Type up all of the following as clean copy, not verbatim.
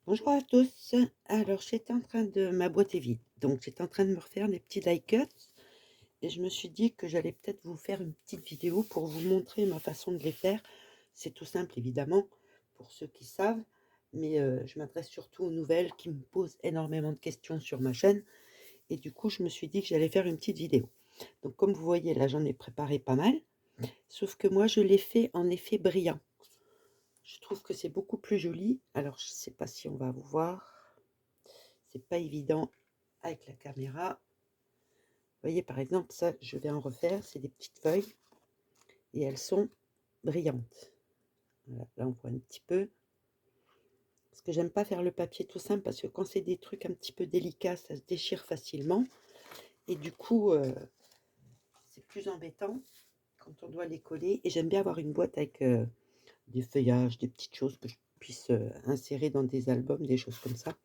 Bonjour à tous. Alors, j'étais en train de ma boîte est vide, donc j'étais en train de me refaire des petits die cuts et je me suis dit que j'allais peut-être vous faire une petite vidéo pour vous montrer ma façon de les faire. C'est tout simple évidemment pour ceux qui savent, mais je m'adresse surtout aux nouvelles qui me posent énormément de questions sur ma chaîne et du coup, je me suis dit que j'allais faire une petite vidéo. Donc comme vous voyez là, j'en ai préparé pas mal, sauf que moi je l'ai fait en effet brillant. Je trouve que c'est beaucoup plus joli. Alors, je sais pas si on va vous voir. C'est pas évident avec la caméra. Vous voyez, par exemple, ça, je vais en refaire. C'est des petites feuilles et elles sont brillantes. Voilà, là, on voit un petit peu. Parce que j'aime pas faire le papier tout simple parce que quand c'est des trucs un petit peu délicats, ça se déchire facilement. Et du coup, c'est plus embêtant quand on doit les coller. Et j'aime bien avoir une boîte avec des feuillages, des petites choses que je puisse insérer dans des albums, des choses comme ça.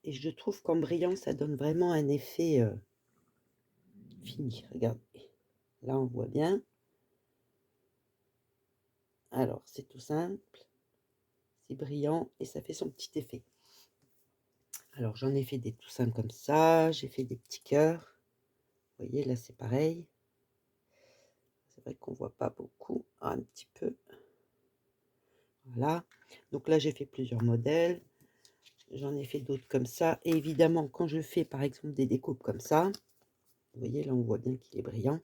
Et je trouve qu'en brillant, ça donne vraiment un effet fini. Regardez, là on voit bien. Alors c'est tout simple, c'est brillant et ça fait son petit effet. Alors j'en ai fait des tout simples comme ça, j'ai fait des petits cœurs. Vous voyez là c'est pareil. C'est vrai qu'on voit pas beaucoup, un petit peu. Voilà. Donc là j'ai fait plusieurs modèles. J'en ai fait d'autres comme ça. Et évidemment quand je fais par exemple des découpes comme ça, vous voyez là on voit bien qu'il est brillant.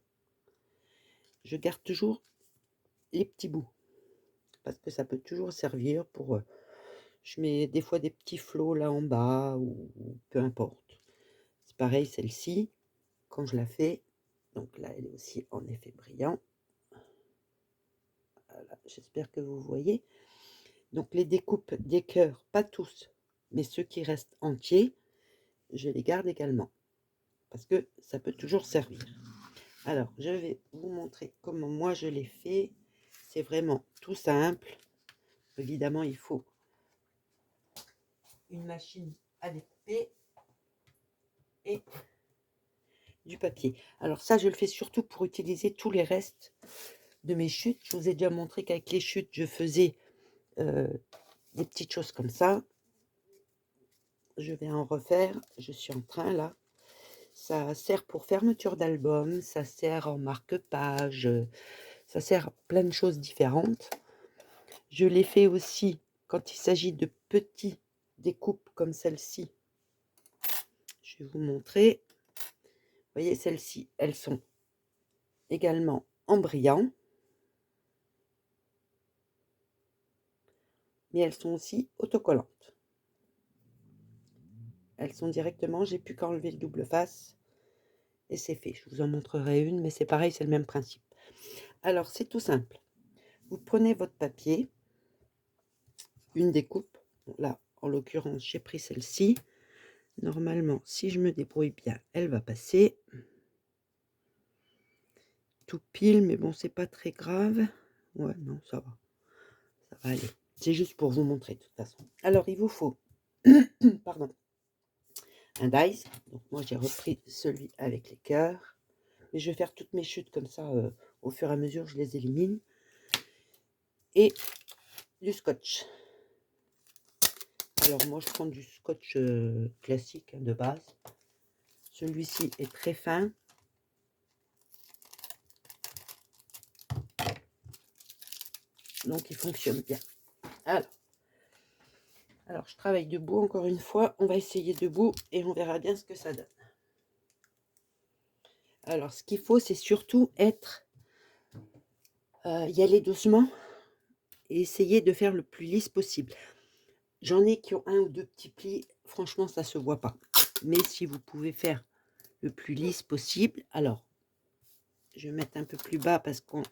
Je garde toujours les petits bouts parce que ça peut toujours servir pour je mets des fois des petits flots là en bas ou peu importe. C'est pareil celle-ci, quand je la fais, donc là elle est aussi en effet brillant. Voilà, j'espère que vous voyez. Donc les découpes des cœurs, pas tous, mais ceux qui restent entiers, je les garde également. Parce que ça peut toujours servir. Alors, je vais vous montrer comment moi je l'ai fait. C'est vraiment tout simple. Évidemment, il faut une machine à découper et du papier. Alors ça, je le fais surtout pour utiliser tous les restes de mes chutes. Je vous ai déjà montré qu'avec les chutes, je faisais des petites choses comme ça. Je vais en refaire. Je suis en train là. Ça sert pour fermeture d'album, ça sert en marque-page, ça sert à plein de choses différentes. Je l'ai fait aussi quand il s'agit de petits découpes comme celle-ci. Je vais vous montrer. Vous voyez, celles-ci, elles sont également en brillant. Mais elles sont aussi autocollantes. Elles sont directement, j'ai plus qu'à enlever le double face et c'est fait. Je vous en montrerai une, mais c'est pareil, c'est le même principe. Alors, c'est tout simple. Vous prenez votre papier, une découpe. Là, en l'occurrence, j'ai pris celle-ci. Normalement, si je me débrouille bien, elle va passer. Tout pile, mais bon, c'est pas très grave. Ouais, non, ça va. Ça va aller. C'est juste pour vous montrer, de toute façon. Alors, il vous faut, pardon, un dice. Donc, moi, j'ai repris celui avec les cœurs. Mais je vais faire toutes mes chutes comme ça, au fur et à mesure, je les élimine. Et du scotch. Alors moi je prends du scotch classique de base. Celui-ci est très fin. Donc il fonctionne bien. Alors je travaille debout encore une fois. On va essayer debout et on verra bien ce que ça donne. Alors ce qu'il faut c'est surtout y aller doucement et essayer de faire le plus lisse possible. J'en ai qui ont un ou deux petits plis. Franchement ça se voit pas. Mais si vous pouvez faire le plus lisse possible, alors je vais mettre un peu plus bas parce qu'on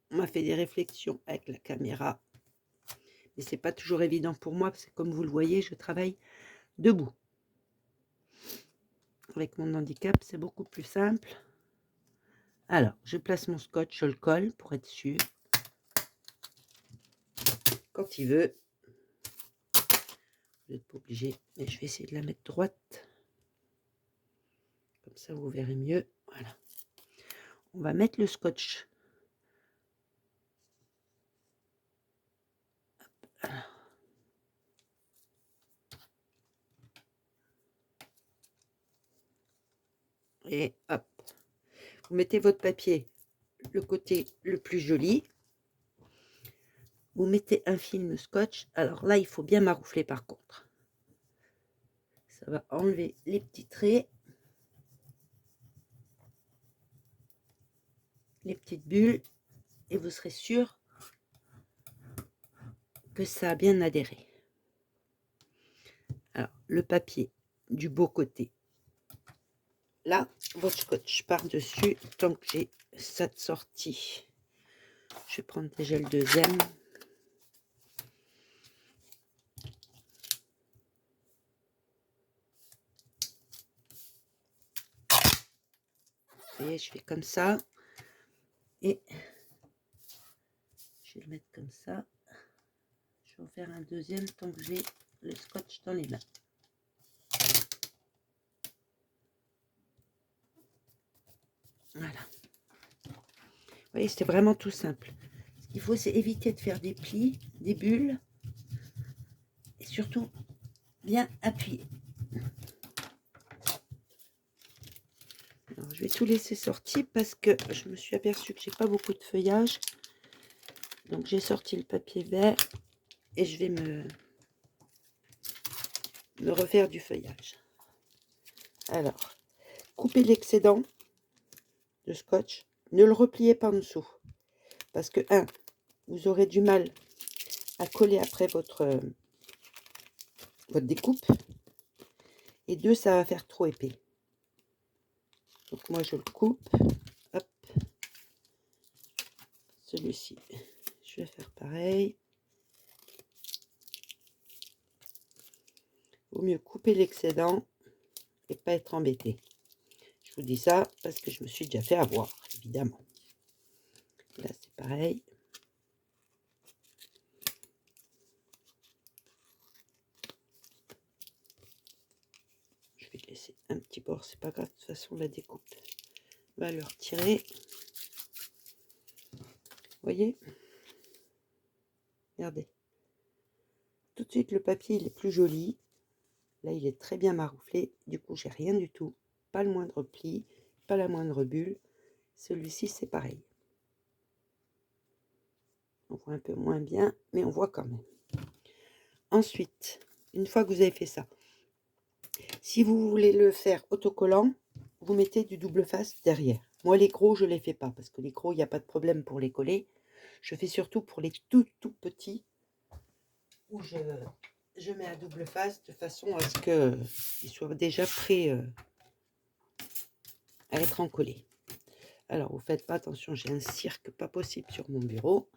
m'a fait des réflexions avec la caméra. Mais c'est pas toujours évident pour moi parce que comme vous le voyez, je travaille debout. Avec mon handicap, c'est beaucoup plus simple. Alors, je place mon scotch, je le colle pour être sûr. Quand il veut. Vous n'êtes pas obligé, mais je vais essayer de la mettre droite. Comme ça, vous verrez mieux. Voilà. On va mettre le scotch. Et hop, vous mettez votre papier, le côté le plus joli. Vous mettez un film scotch. Alors là, il faut bien maroufler par contre. Ça va enlever les petits traits, les petites bulles, et vous serez sûr que ça a bien adhéré. Alors, le papier du beau côté. Là, votre scotch par-dessus, tant que j'ai cette sortie. Je vais prendre déjà le deuxième. Et je fais comme ça. Et je vais le mettre comme ça. Je vais en faire un deuxième tant que j'ai le scotch dans les mains. Voilà. Vous voyez, c'est vraiment tout simple. Ce qu'il faut, c'est éviter de faire des plis, des bulles. Et surtout, bien appuyer. Alors, je vais tout laisser sortir parce que je me suis aperçue que j'ai pas beaucoup de feuillage. Donc, j'ai sorti le papier vert et je vais me refaire du feuillage. Alors, coupez l'excédent de scotch. Ne le repliez pas en dessous. Parce que, vous aurez du mal à coller après votre découpe. Et 2, ça va faire trop épais. Donc, moi, je le coupe. Hop. Celui-ci, je vais faire pareil. Vaut mieux couper l'excédent et pas être embêté. Je vous dis ça parce que je me suis déjà fait avoir, évidemment. Là, c'est pareil. Je vais laisser un petit bord, c'est pas grave. De toute façon, la découpe va le retirer. Vous voyez? Regardez. Tout de suite, le papier, il est plus joli. Là, il est très bien marouflé. Du coup, j'ai rien du tout. Pas le moindre pli, pas la moindre bulle. Celui-ci, c'est pareil. On voit un peu moins bien, mais on voit quand même. Ensuite, une fois que vous avez fait ça, si vous voulez le faire autocollant, vous mettez du double face derrière. Moi, les gros, je ne les fais pas, parce que les gros, il n'y a pas de problème pour les coller. Je fais surtout pour les tout petits, où je mets un double face de façon à ce qu'ils soient déjà prêts à être encollés. Alors, vous faites pas attention, j'ai un cirque pas possible sur mon bureau.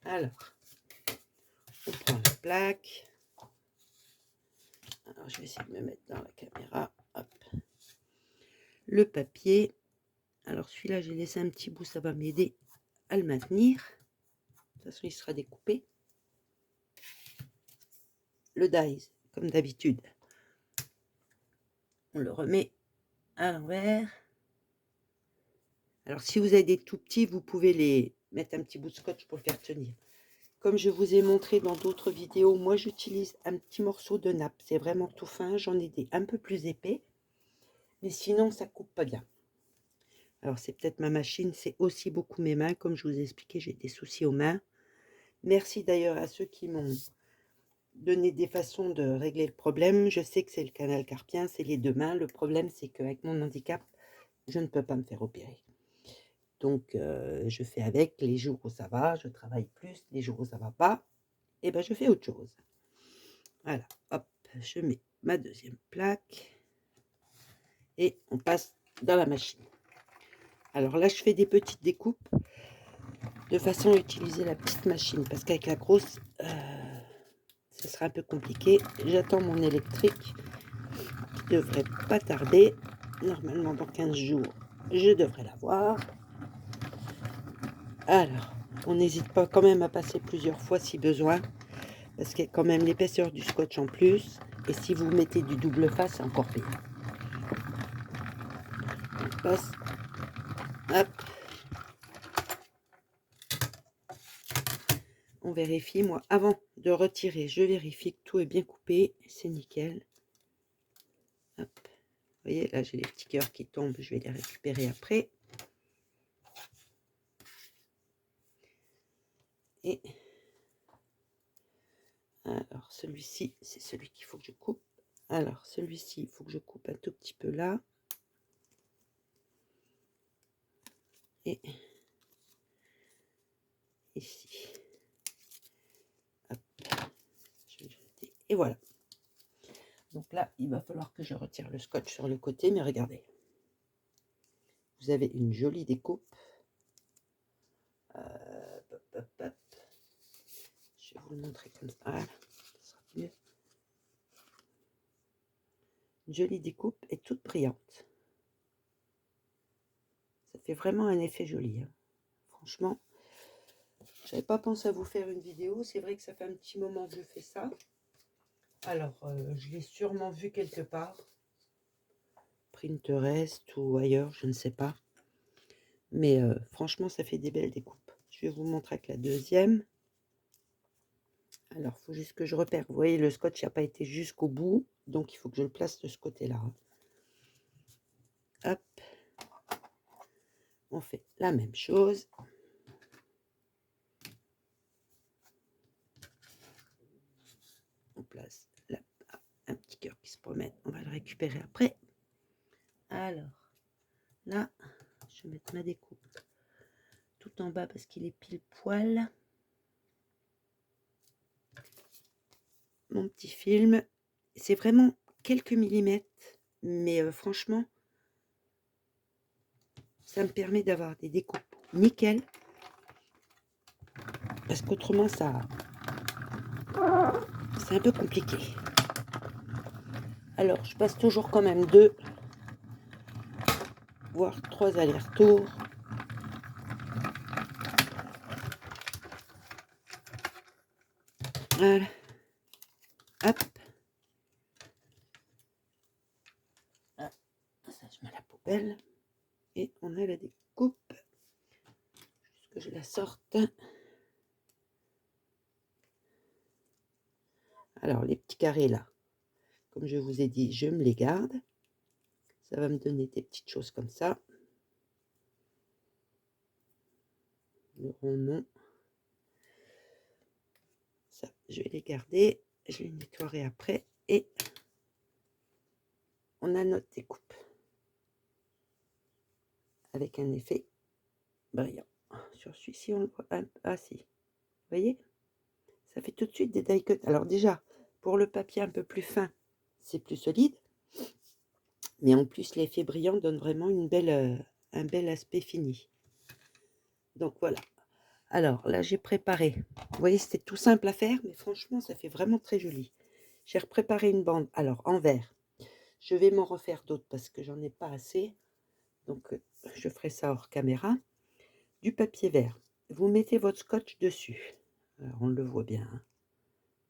Alors, on prend la plaque. Alors, je vais essayer de me mettre dans la caméra. Hop. Le papier. Alors, celui-là, j'ai laissé un petit bout, ça va m'aider à le maintenir. De toute façon, il sera découpé. Le dies, comme d'habitude, on le remet à l'envers. Alors, si vous avez des tout petits, vous pouvez les mettre un petit bout de scotch pour le faire tenir. Comme je vous ai montré dans d'autres vidéos, moi, j'utilise un petit morceau de nappe. C'est vraiment tout fin. J'en ai des un peu plus épais. Mais sinon, ça coupe pas bien. Alors, c'est peut-être ma machine. C'est aussi beaucoup mes mains. Comme je vous ai expliqué, j'ai des soucis aux mains. Merci d'ailleurs à ceux qui m'ont donné des façons de régler le problème. Je sais que c'est le canal carpien, c'est les deux mains. Le problème, c'est qu'avec mon handicap, je ne peux pas me faire opérer. Donc, je fais avec les jours où ça va, je travaille plus. Les jours où ça va pas, et ben je fais autre chose. Voilà, hop, je mets ma deuxième plaque et on passe dans la machine. Alors là, je fais des petites découpes de façon à utiliser la petite machine parce qu'avec la grosse, ce sera un peu compliqué. J'attends mon électrique qui devrait pas tarder. Normalement, dans 15 jours, je devrais l'avoir. Alors, on n'hésite pas quand même à passer plusieurs fois si besoin, parce qu'il y a quand même l'épaisseur du scotch en plus. Et si vous mettez du double face, c'est encore pire. On passe. Hop. On vérifie. Moi, avant de retirer, je vérifie que tout est bien coupé. C'est nickel. Hop. Vous voyez, là, j'ai les petits cœurs qui tombent. Je vais les récupérer après. Et alors, celui-ci, c'est celui qu'il faut que je coupe. Alors, celui-ci, il faut que je coupe un tout petit peu là. Et ici. Hop. Je vais jeter. Et voilà. Donc là, il va falloir que je retire le scotch sur le côté. Mais regardez. Vous avez une jolie découpe. Hop, hop, hop. Je vais vous le montrer comme ça. Voilà. Ça sera mieux. Une jolie découpe et toute brillante. Ça fait vraiment un effet joli. Hein. Franchement, je n'avais pas pensé à vous faire une vidéo. C'est vrai que ça fait un petit moment que je fais ça. Alors, je l'ai sûrement vu quelque part. Pinterest ou ailleurs, je ne sais pas. Mais franchement, ça fait des belles découpes. Je vais vous montrer avec la deuxième. Alors, il faut juste que je repère. Vous voyez, le scotch n'a pas été jusqu'au bout. Donc, il faut que je le place de ce côté-là. Hop. On fait la même chose. On place là, un petit cœur qui se promène. On va le récupérer après. Alors, là, je vais mettre ma découpe tout en bas parce qu'il est pile poil. Mon petit film, c'est vraiment quelques millimètres, mais franchement, ça me permet d'avoir des découpes nickel, parce qu'autrement, c'est un peu compliqué. Alors, je passe toujours quand même 2, voire 3 allers-retours. Voilà. Hop. Ah, ça, je mets à la poubelle. Et on a la découpe. Juste que je la sorte. Alors, les petits carrés là, comme je vous ai dit, je me les garde. Ça va me donner des petites choses comme ça. Le rond, non. Ça, je vais les garder. Je les nettoierai après. Et on a notre découpe. Avec un effet brillant. Sur celui-ci, on le voit un peu. Ah si. Vous voyez? Ça fait tout de suite des die cuts. Alors déjà, pour le papier un peu plus fin, c'est plus solide. Mais en plus, l'effet brillant donne vraiment un bel aspect fini. Donc voilà. Alors là, j'ai préparé. Vous voyez, c'était tout simple à faire, mais franchement, ça fait vraiment très joli. J'ai préparé une bande. Alors, en vert. Je vais m'en refaire d'autres parce que j'en ai pas assez. Donc, je ferai ça hors caméra. Du papier vert. Vous mettez votre scotch dessus. Alors, on le voit bien. Hein.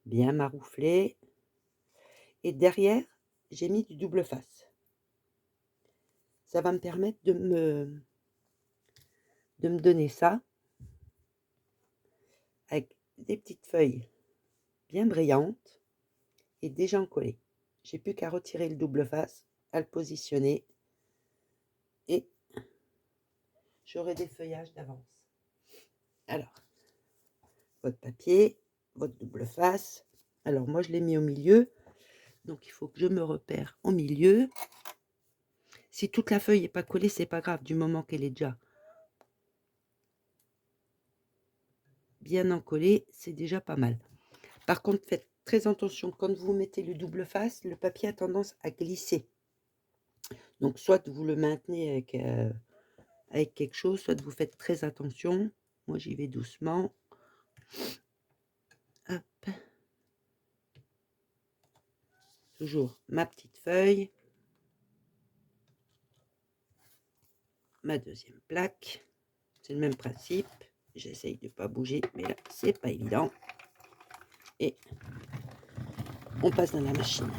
Bien marouflé. Et derrière, j'ai mis du double face. Ça va me permettre de me donner ça avec des petites feuilles bien brillantes et déjà encollées. J'ai plus qu'à retirer le double face, à le positionner et j'aurai des feuillages d'avance. Alors, votre papier, votre double face. Alors moi je l'ai mis au milieu, donc il faut que je me repère au milieu. Si toute la feuille n'est pas collée, c'est pas grave, du moment qu'elle est déjà bien encollée, c'est déjà pas mal. Par contre, faites très attention, quand vous mettez le double face, le papier a tendance à glisser. Donc soit vous le maintenez avec quelque chose, soit vous faites très attention. Moi j'y vais doucement. Hop. Toujours ma petite feuille. Ma deuxième plaque. C'est le même principe. J'essaye de ne pas bouger, mais là, c'est pas évident. Et on passe dans la machine.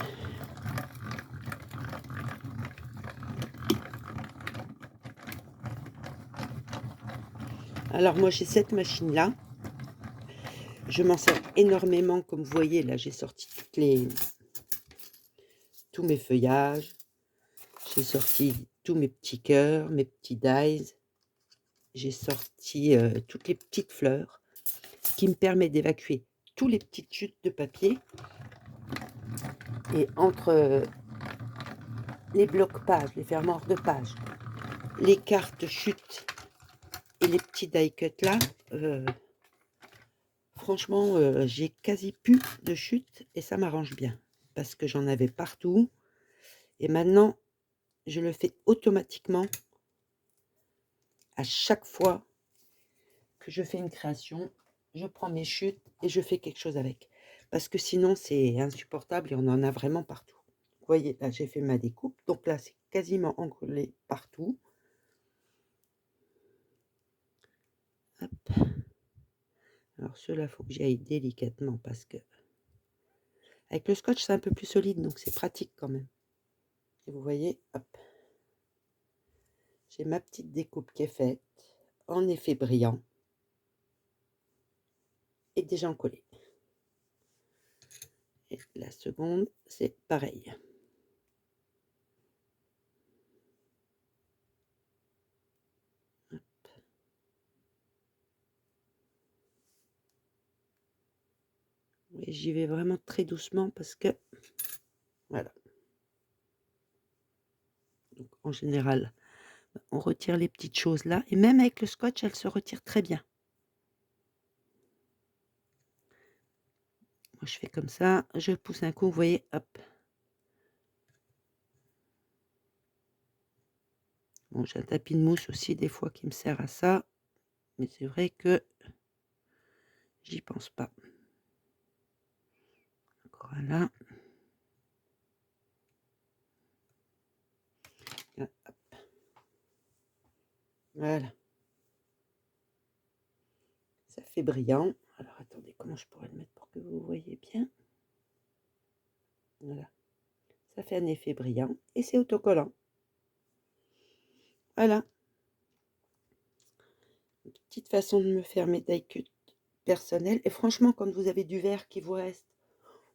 Alors moi, j'ai cette machine-là. Je m'en sers énormément. Comme vous voyez, là, j'ai sorti tous mes feuillages. J'ai sorti tous mes petits cœurs, mes petits dies. J'ai sorti toutes les petites fleurs, ce qui me permet d'évacuer tous les petites chutes de papier. Et entre les blocs-pages, les fermoirs de pages, les cartes chutes et les petits die cuts là, franchement, j'ai quasi plus de chutes et ça m'arrange bien parce que j'en avais partout et maintenant je le fais automatiquement à chaque fois que je fais une création. Je prends mes chutes et je fais quelque chose avec parce que sinon c'est insupportable et on en a vraiment partout. Vous voyez, là j'ai fait ma découpe, donc là c'est quasiment enroulé partout. Hop. Alors ceux-là, faut que j'y aille délicatement parce que avec le scotch c'est un peu plus solide, donc c'est pratique quand même. Et vous voyez, hop, j'ai ma petite découpe qui est faite en effet brillant et déjà encollée. Et la seconde, c'est pareil. Et j'y vais vraiment très doucement parce que voilà. Donc, en général, on retire les petites choses là et même avec le scotch, elles se retirent très bien. Moi, je fais comme ça, je pousse un coup, vous voyez, hop. Bon, j'ai un tapis de mousse aussi des fois qui me sert à ça, mais c'est vrai que j'y pense pas. Voilà. Hop. Voilà. Ça fait brillant. Alors attendez, comment je pourrais le mettre pour que vous voyez bien. Voilà. Ça fait un effet brillant et c'est autocollant. Voilà. Une petite façon de me faire mes die cuts personnels. Et franchement, quand vous avez du vert qui vous reste,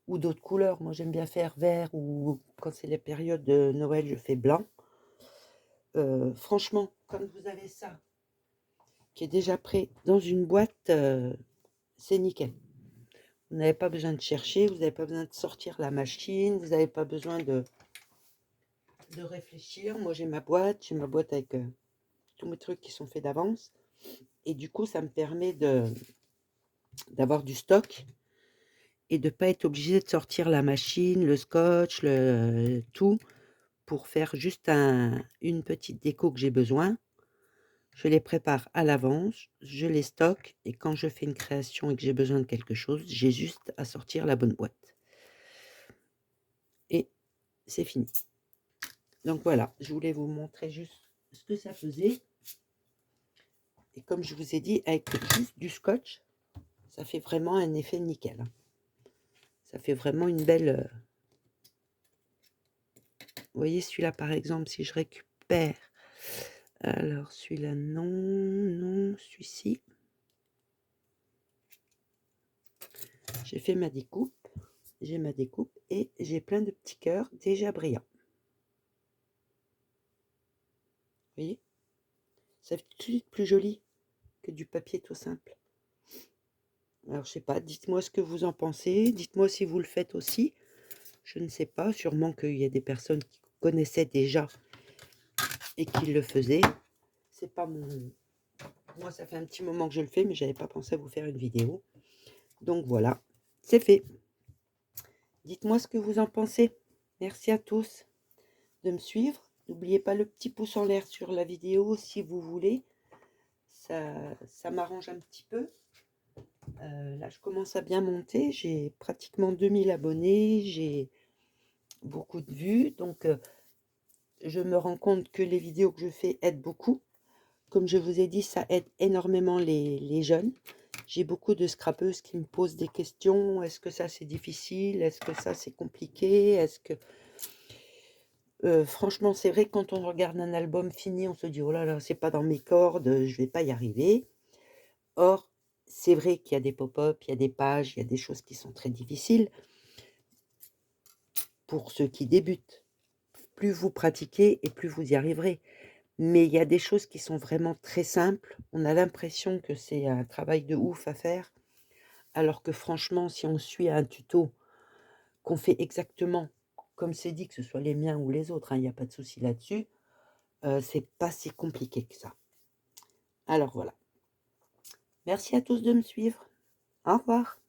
ou d'autres couleurs, moi j'aime bien faire vert, ou quand c'est la période de Noël, je fais blanc. Franchement, quand vous avez ça, qui est déjà prêt dans une boîte, c'est nickel. Vous n'avez pas besoin de chercher, vous n'avez pas besoin de sortir la machine, vous n'avez pas besoin de réfléchir. Moi j'ai ma boîte avec tous mes trucs qui sont faits d'avance. Et du coup, ça me permet d'avoir du stock et de ne pas être obligé de sortir la machine, le scotch, tout, pour faire juste une petite déco que j'ai besoin. Je les prépare à l'avance, je les stocke et quand je fais une création et que j'ai besoin de quelque chose, j'ai juste à sortir la bonne boîte. Et c'est fini. Donc voilà, je voulais vous montrer juste ce que ça faisait. Et comme je vous ai dit, avec juste du scotch, ça fait vraiment un effet nickel. Ça fait vraiment une belle... Vous voyez celui-là par exemple, si je récupère... Alors celui-là, non, non, celui-ci. J'ai fait ma découpe. J'ai ma découpe et j'ai plein de petits cœurs déjà brillants. Vous voyez? Ça fait tout de suite plus joli que du papier tout simple. Alors je sais pas, dites-moi ce que vous en pensez. Dites-moi si vous le faites aussi. Je ne sais pas, sûrement qu'il y a des personnes qui connaissaient déjà et qui le faisaient. C'est pas mon... Moi, ça fait un petit moment que je le fais, mais j'avais pas pensé à vous faire une vidéo. Donc voilà, c'est fait. Dites-moi ce que vous en pensez. Merci à tous de me suivre. N'oubliez pas le petit pouce en l'air sur la vidéo si vous voulez. Ça m'arrange un petit peu. Là, je commence à bien monter. J'ai pratiquement 2000 abonnés. J'ai beaucoup de vues. Donc, je me rends compte que les vidéos que je fais aident beaucoup. Comme je vous ai dit, ça aide énormément les jeunes. J'ai beaucoup de scrapeuses qui me posent des questions. Est-ce que ça c'est difficile? Est-ce que ça c'est compliqué? Est-ce que... franchement, c'est vrai que quand on regarde un album fini, on se dit, oh là là, c'est pas dans mes cordes, je vais pas y arriver. Or, c'est vrai qu'il y a des pop-up, il y a des pages, il y a des choses qui sont très difficiles pour ceux qui débutent. plus vous pratiquez et plus vous y arriverez. Mais il y a des choses qui sont vraiment très simples. On a l'impression que c'est un travail de ouf à faire, alors que franchement, si on suit un tuto, qu'on fait exactement comme c'est dit, que ce soit les miens ou les autres, hein, il y a pas de souci là-dessus, c'est pas si compliqué que ça. Alors voilà. Merci à tous de me suivre. Au revoir.